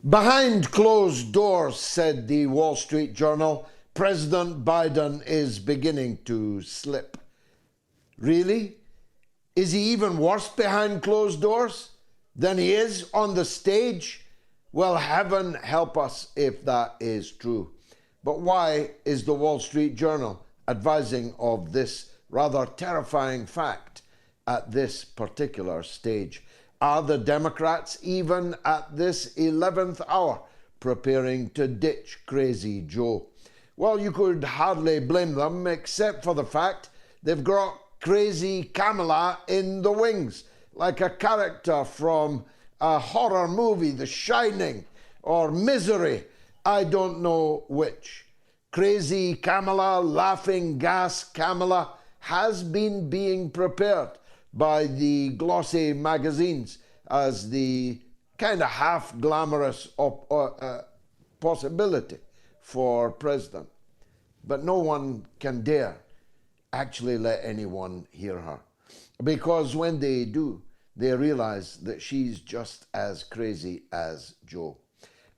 Behind closed doors, said the Wall Street Journal, President Biden is beginning to slip. Really? Is he even worse behind closed doors than he is on the stage? Well, heaven help us if that is true. But why is the Wall Street Journal advising of this rather terrifying fact at this particular stage? Are the Democrats, even at this 11th hour, preparing to ditch Crazy Joe? Well, you could hardly blame them, except for the fact they've got Crazy Kamala in the wings, like a character from a horror movie, The Shining, or Misery, I don't know which. Crazy Kamala, laughing gas Kamala, has been being prepared by the glossy magazines as the kind of half-glamorous possibility for president. But no one can dare actually let anyone hear her. Because when they do, they realize that she's just as crazy as Joe.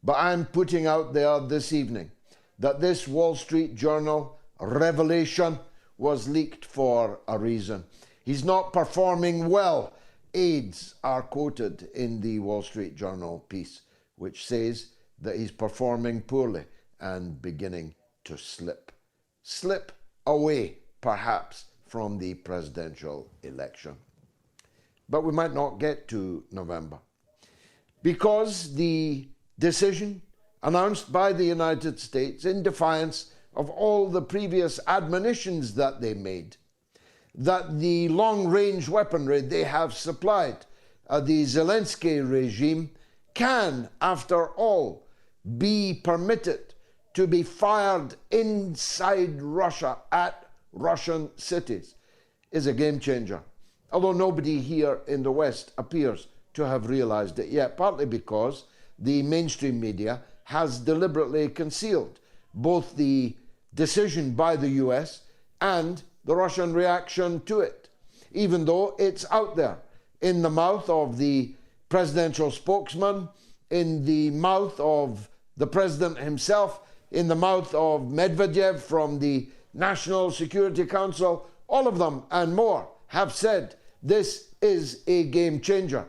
But I'm putting out there this evening that this Wall Street Journal revelation was leaked for a reason. He's not performing well. Aides are quoted in the Wall Street Journal piece, which says that he's performing poorly and beginning to slip. Slip away, perhaps, from the presidential election. But we might not get to November, because the decision announced by the United States, in defiance of all the previous admonitions that they made, that the long-range weaponry they have supplied the Zelensky regime can, after all, be permitted to be fired inside Russia at Russian cities, is a game changer. Although nobody here in the West appears to have realized it yet, partly because the mainstream media has deliberately concealed both the decision by the US and the Russian reaction to it, even though it's out there in the mouth of the presidential spokesman, in the mouth of the president himself, in the mouth of Medvedev from the National Security Council. All of them and more have said this is a game changer.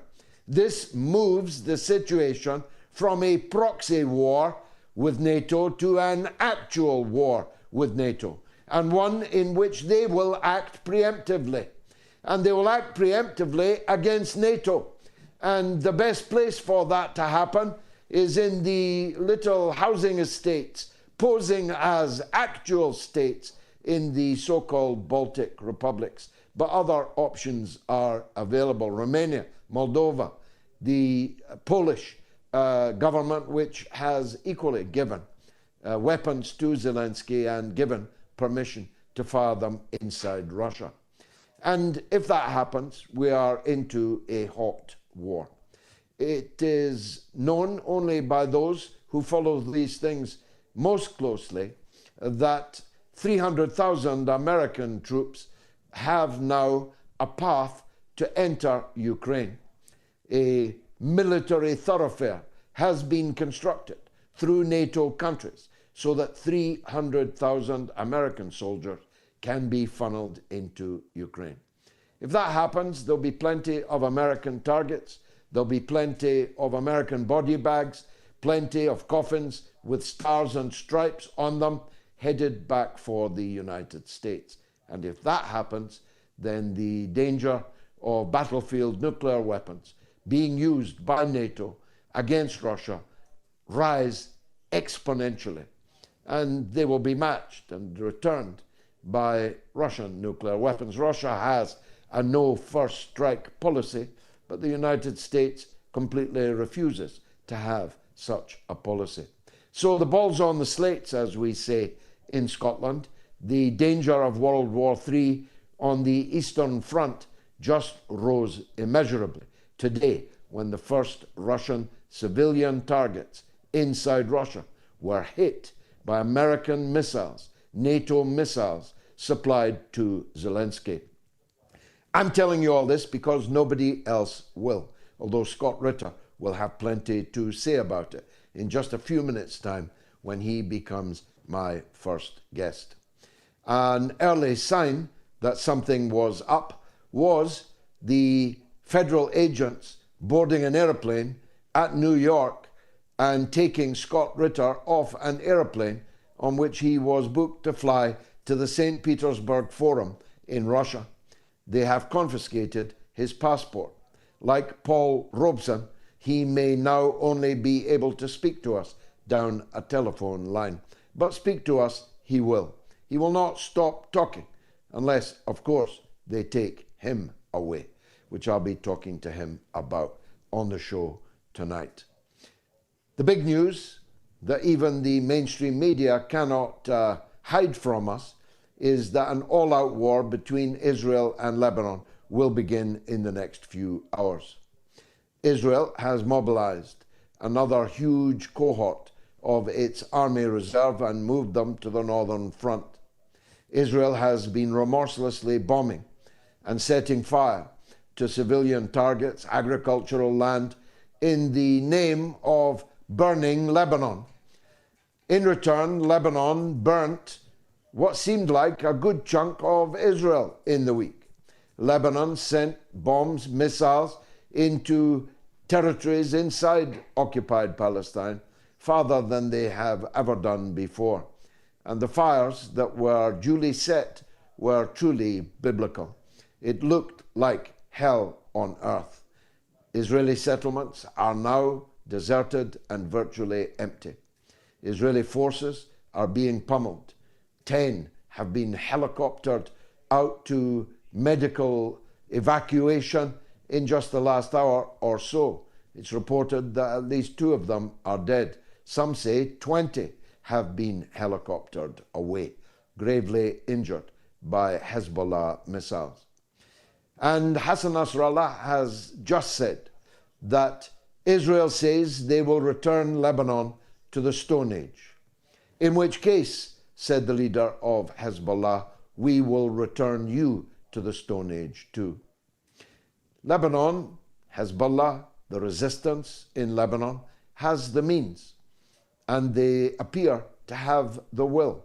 This moves the situation from a proxy war with NATO to an actual war with NATO, and one in which they will act preemptively. And they will act preemptively against NATO. And the best place for that to happen is in the little housing estates posing as actual states in the so-called Baltic republics. But other options are available. Romania, Moldova, the Polish government, which has equally given weapons to Zelensky and given permission to fire them inside Russia. And if that happens, we are into a hot war. It is known only by those who follow these things most closely that 300,000 American troops have now a path to enter Ukraine. A military thoroughfare has been constructed through NATO countries so that 300,000 American soldiers can be funneled into Ukraine. If that happens, there'll be plenty of American targets, there'll be plenty of American body bags, plenty of coffins with stars and stripes on them, headed back for the United States. And if that happens, then the danger of battlefield nuclear weapons being used by NATO against Russia rise exponentially. And they will be matched and returned by Russian nuclear weapons. Russia has a no first strike policy, but the United States completely refuses to have such a policy. So the ball's on the slates, as we say in Scotland. The danger of World War III on the Eastern Front just rose immeasurably today when the first Russian civilian targets inside Russia were hit by American missiles, NATO missiles supplied to Zelensky. I'm telling you all this because nobody else will, although Scott Ritter will have plenty to say about it. in just a few minutes' time when he becomes my first guest. An early sign that something was up was the federal agents boarding an airplane at New York and taking Scott Ritter off an airplane on which he was booked to fly to the St. Petersburg Forum in Russia. They have confiscated his passport. Like Paul Robeson, he may now only be able to speak to us down a telephone line. But speak to us he will. He will not stop talking unless, of course, they take him away, which I'll be talking to him about on the show tonight. The big news that even the mainstream media cannot hide from us is that an all-out war between Israel and Lebanon will begin in the next few hours. Israel has mobilized another huge cohort of its army reserve and moved them to the northern front. Israel has been remorselessly bombing and setting fire to civilian targets, agricultural land, in the name of burning Lebanon. In return, Lebanon burnt what seemed like a good chunk of Israel in the week. Lebanon sent bombs, missiles into territories inside occupied Palestine, farther than they have ever done before. And the fires that were duly set were truly biblical. It looked like hell on earth. Israeli settlements are now deserted and virtually empty. Israeli forces are being pummeled. 10 have been helicoptered out to medical evacuation in just the last hour or so. It's reported that at least 2 of them are dead. Some say 20 have been helicoptered away, gravely injured by Hezbollah missiles. And Hassan Nasrallah has just said that Israel says they will return Lebanon to the Stone Age. In which case, said the leader of Hezbollah, we will return you to the Stone Age too. Lebanon, Hezbollah, the resistance in Lebanon, has the means, and they appear to have the will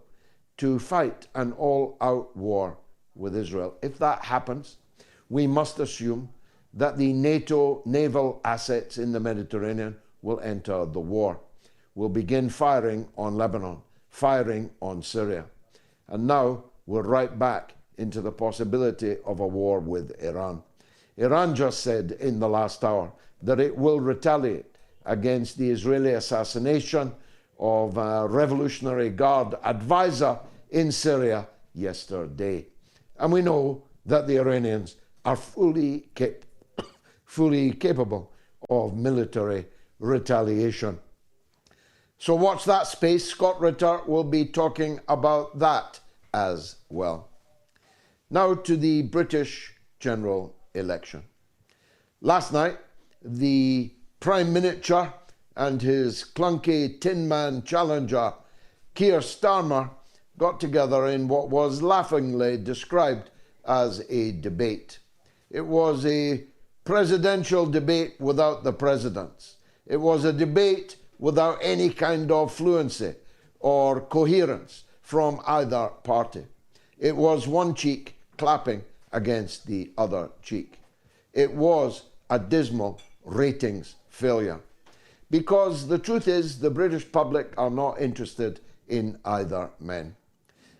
to fight an all-out war with Israel. If that happens, we must assume that the NATO naval assets in the Mediterranean will enter the war, will begin firing on Lebanon, firing on Syria. And now we're right back into the possibility of a war with Iran. Iran just said in the last hour that it will retaliate against the Israeli assassination of a Revolutionary Guard advisor in Syria yesterday. And we know that the Iranians are fully capable of military retaliation. So watch that space. Scott Ritter will be talking about that as well. Now to the British general election. Last night, the Prime Minister and his clunky Tin Man challenger, Keir Starmer, got together in what was laughingly described as a debate. It was a presidential debate without the presidents. It was a debate without any kind of fluency or coherence from either party. It was one cheek clapping against the other cheek. It was a dismal ratings failure. Because the truth is, the British public are not interested in either men.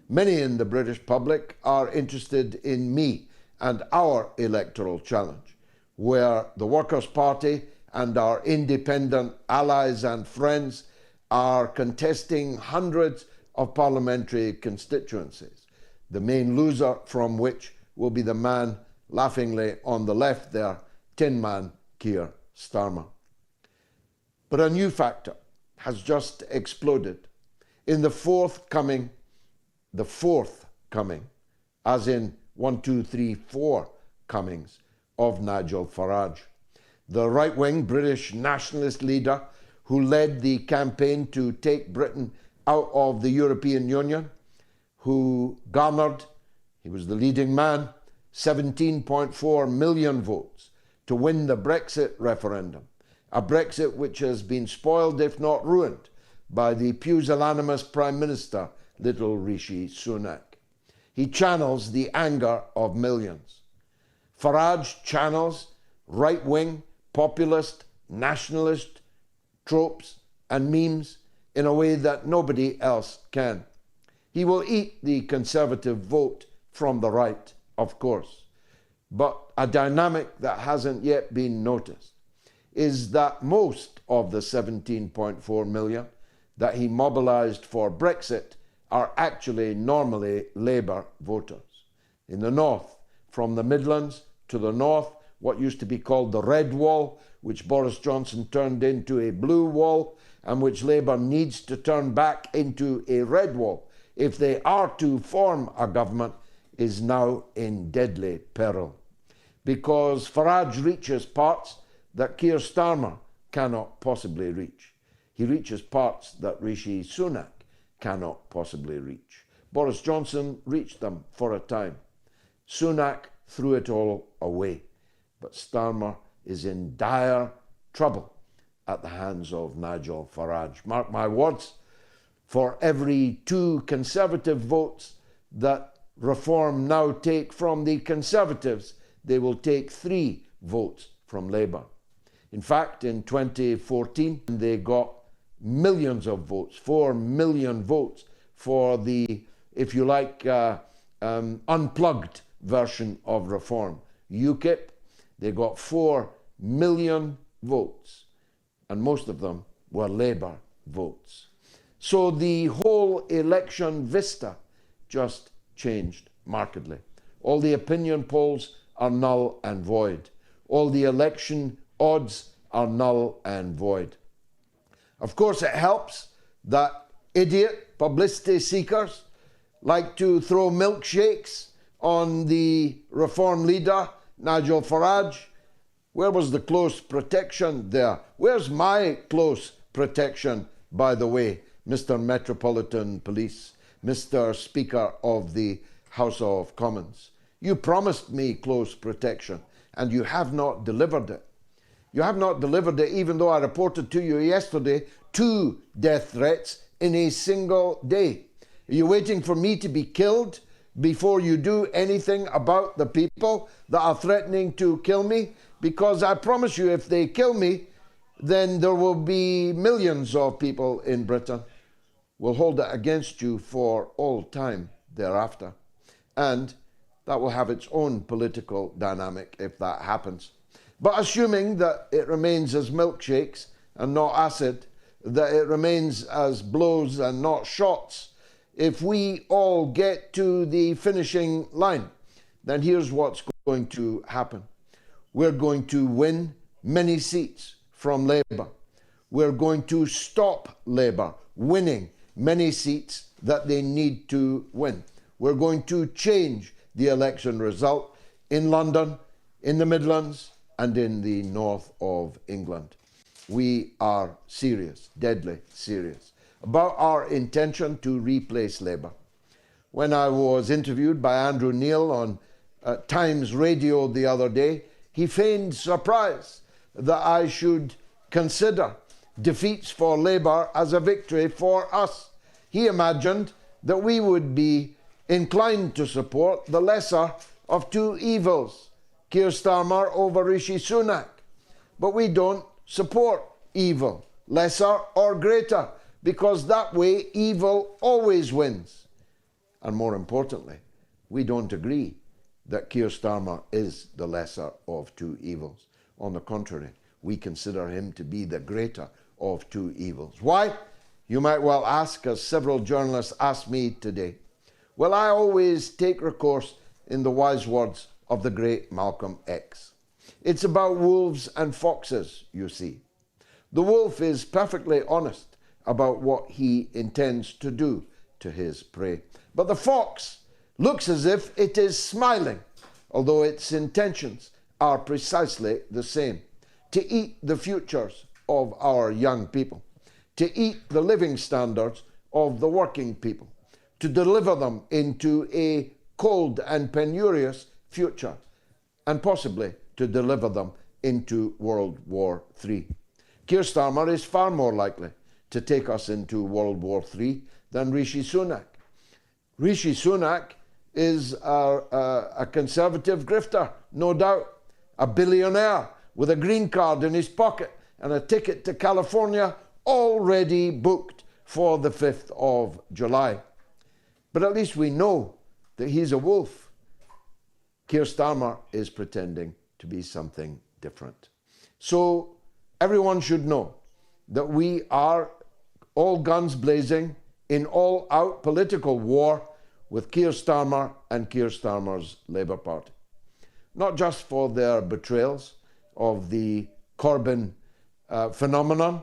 Many in the British public are interested in me and our electoral challenge, where the Workers' Party and our independent allies and friends are contesting hundreds of parliamentary constituencies, the main loser from which will be the man laughingly on the left there, Tin Man Keir Starmer. But a new factor has just exploded in the fourth coming, as in 1, 2, 3, 4 comings of Nigel Farage, the right-wing British nationalist leader who led the campaign to take Britain out of the European Union, who garnered, he was the leading man, 17.4 million votes to win the Brexit referendum A Brexit which has been spoiled, if not ruined, by the pusillanimous Prime Minister, little Rishi Sunak. He channels the anger of millions. Farage channels right-wing, populist, nationalist tropes and memes in a way that nobody else can. He will eat the Conservative vote from the right, of course. But a dynamic that hasn't yet been noticed is that most of the 17.4 million that he mobilised for Brexit are actually normally Labour voters. In the north, from the Midlands to the north, what used to be called the Red Wall, which Boris Johnson turned into a blue wall, and which Labour needs to turn back into a red wall if they are to form a government, is now in deadly peril. Because Farage reaches parts that Keir Starmer cannot possibly reach. He reaches parts that Rishi Sunak cannot possibly reach. Boris Johnson reached them for a time. Sunak threw it all away. But Starmer is in dire trouble at the hands of Nigel Farage. Mark my words, for every 2 Conservative votes that Reform now take from the Conservatives, they will take 3 votes from Labour. In fact, in 2014, they got millions of votes, 4 million votes for the, if you like, unplugged version of Reform. UKIP, they got 4 million votes, and most of them were Labour votes. So the whole election vista just changed markedly. All the opinion polls are null and void. All the election odds are null and void. Of course, it helps that idiot publicity seekers like to throw milkshakes on the Reform leader, Nigel Farage. Where was the close protection there? Where's my close protection, by the way, Mr. Metropolitan Police, Mr. Speaker of the House of Commons? You promised me close protection, and you have not delivered it. You have not delivered it, even though I reported to you yesterday 2 death threats in a single day. Are you waiting for me to be killed before you do anything about the people that are threatening to kill me? Because I promise you, if they kill me, then there will be millions of people in Britain will hold it against you for all time thereafter. And that will have its own political dynamic if that happens. But assuming that it remains as milkshakes and not acid, that it remains as blows and not shots, if we all get to the finishing line, then here's what's going to happen. We're going to win many seats from Labour. We're going to stop Labour winning many seats that they need to win. We're going to change the election result in London, in the Midlands, and in the north of England. We are serious, deadly serious, about our intention to replace Labour. When I was interviewed by Andrew Neil on Times Radio the other day, he feigned surprise that I should consider defeats for Labour as a victory for us. He imagined that we would be inclined to support the lesser of 2 evils, Keir Starmer over Rishi Sunak. But we don't support evil, lesser or greater, because that way evil always wins. And more importantly, we don't agree that Keir Starmer is the lesser of 2 evils. On the contrary, we consider him to be the greater of 2 evils. Why? You might well ask, as several journalists asked me today. Well, I always take recourse in the wise words of the great Malcolm X. It's about wolves and foxes, you see. The wolf is perfectly honest about what he intends to do to his prey. But the fox looks as if it is smiling, although its intentions are precisely the same: to eat the futures of our young people, to eat the living standards of the working people, to deliver them into a cold and penurious future, and possibly to deliver them into World War III. Keir Starmer is far more likely to take us into World War III than Rishi Sunak. Rishi Sunak is a conservative grifter, no doubt, a billionaire with a green card in his pocket and a ticket to California already booked for the 5th of July. But at least we know that he's a wolf. Keir Starmer is pretending to be something different. So everyone should know that we are all guns blazing in all-out political war with Keir Starmer and Keir Starmer's Labour Party. Not just for their betrayals of the Corbyn phenomenon,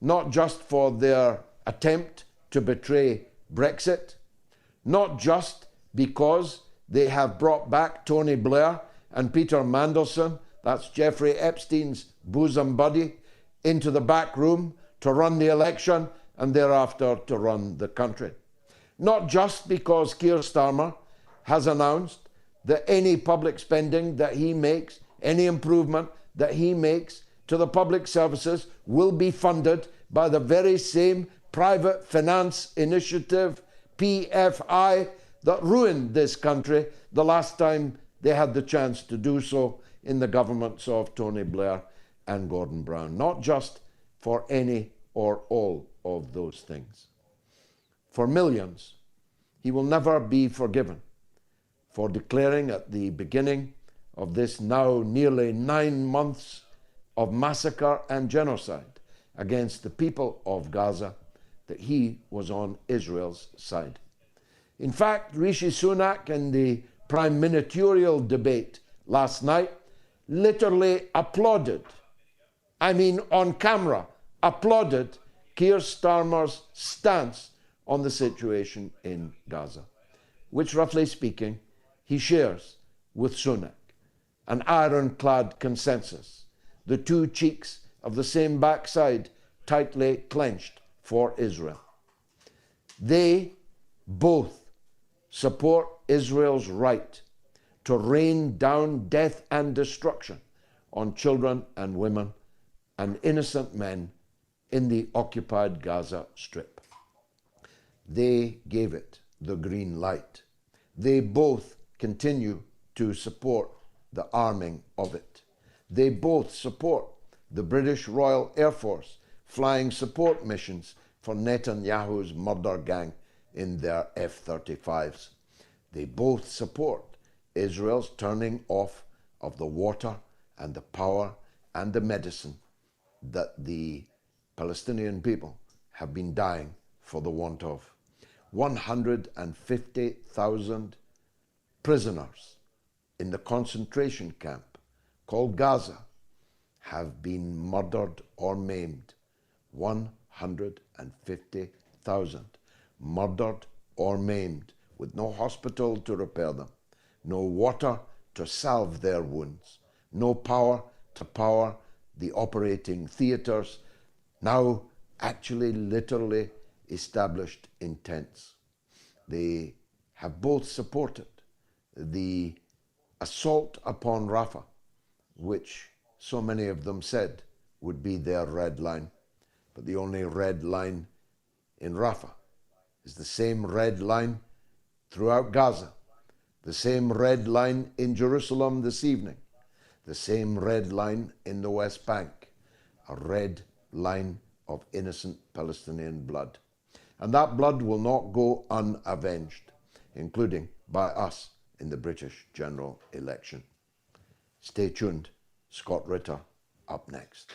not just for their attempt to betray Brexit, not just because they have brought back Tony Blair and Peter Mandelson, that's Jeffrey Epstein's bosom buddy, into the back room to run the election and thereafter to run the country. Not just because Keir Starmer has announced that any public spending that he makes, any improvement that he makes to the public services will be funded by the very same private finance initiative, PFI, that ruined this country the last time they had the chance to do so in the governments of Tony Blair and Gordon Brown. Not just for any or all of those things. For millions, he will never be forgiven for declaring at the beginning of this now nearly 9 months of massacre and genocide against the people of Gaza that he was on Israel's side. In fact, Rishi Sunak in the prime ministerial debate last night literally applauded, I mean on camera, applauded Keir Starmer's stance on the situation in Gaza, which roughly speaking he shares with Sunak, an ironclad consensus, the two cheeks of the same backside tightly clenched for Israel. They both support Israel's right to rain down death and destruction on children and women and innocent men in the occupied Gaza Strip. They gave it the green light. They both continue to support the arming of it. They both support the British Royal Air Force flying support missions for Netanyahu's murder gang in their F-35s. They both support Israel's turning off of the water and the power and the medicine that the Palestinian people have been dying for the want of. 150,000 prisoners in the concentration camp called Gaza have been murdered or maimed. 150,000 murdered or maimed with no hospital to repair them, no water to salve their wounds, no power to power the operating theaters, now actually literally established in tents. They have both supported the assault upon Rafah, which so many of them said would be their red line. But the only red line in Rafah is the same red line throughout Gaza, the same red line in Jerusalem this evening, the same red line in the West Bank, a red line of innocent Palestinian blood. And that blood will not go unavenged, including by us in the British general election. Stay tuned. Scott Ritter up next.